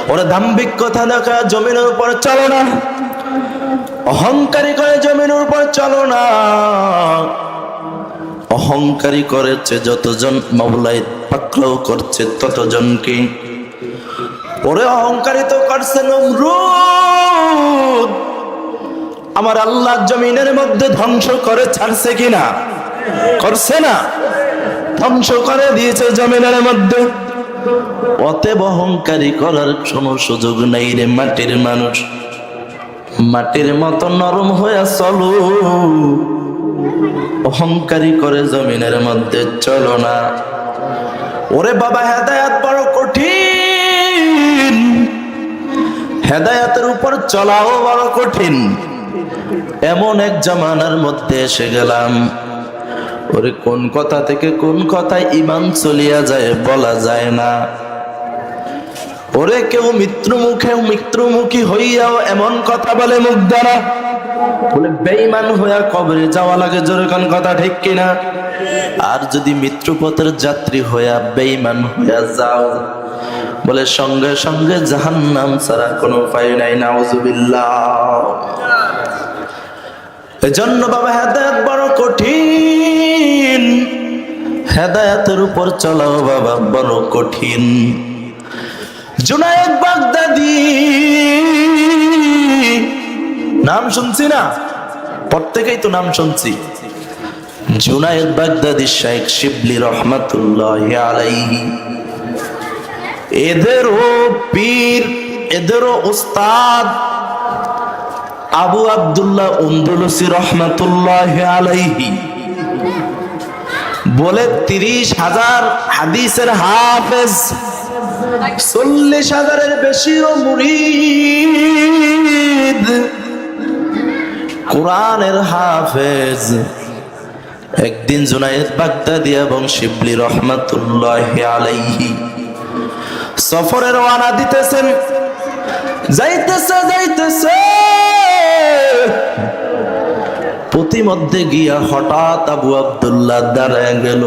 ওরা দাম্ভিক কথা দেখা জমিনের উপর চলো না, অহংকারী করে জমিনের উপর চলো না। অহংকারী করেছে যতজন, মাওলাই পাকড়াও করছে ততজনকে। ওরে অহংকারিত করছে নমরুদ, আমার আল্লাহ জমিনের মধ্যে ধ্বংস করে ছাড়ছে কিনা? করছে না? ধ্বংস করে দিয়েছে জমিনের মধ্যে। অতএব অহংকারী করার কোনো সুযোগ নেই রে মাটির মানুষ। মাটির মতো নরম হয়ে চলো, অহংকারী করে জমিনের মধ্যে চলো না। ওরে বাবা, হেদায়েত বড় কঠিন, হেদায়েতের উপর চলাও বড় কঠিন। এমন এক জামানার মধ্যে এসে গেলাম, ওরে কোন কথা থেকে কোন কথায় ঈমান চলিয়া যায় বলা যায় না। ওরে কেউ মৃত্যুমুখী হইয়াও এমন কথা বলে মুখ দ্বারা, বলে বেঈমান হইয়া কবরে যাওয়া লাগে। জোরে কোন কথা ঠিক কিনা? আর যদি মৃত্যুপথের যাত্রী হইয়া বেঈমান হইয়া যাও, বলে সঙ্গে সঙ্গে জাহান্নাম ছাড়া কোনো উপায় নাই। নাউজুবিল্লাহ। এজন্য বাবা, হেদায়েত বড় কঠিন, হেদায়েতের উপর চলাও বাবা বড় কঠিন। জুনায়েদ বাগদাদি নাম শুনছি না? প্রত্যেকেই তো নাম শুনছি। জুনায়েদ বাগদাদি শেখ শিবলি রহমাতুল্লাহি আলাইহি, এদেরও পীর, এদেরও উস্তাদ আবু আব্দুল্লাহ আন্দলুসি রহমাতুল্লাহি আলাইহি বলে 30,000 হাদিসের হাফেজ, 40,000-এর বেশিও মুরিদ, কোরআনের হাফেজ। একদিন জুনায়েদ বাগদাদি এবং শিবলি রহমাতুল্লাহি আলাইহি সফরে রওনা দিতেছেন। যাইতেছে প্রতিমধ্যে গিয়া হঠাৎ আবু আব্দুল্লাহ দাঁড়ায় গেল।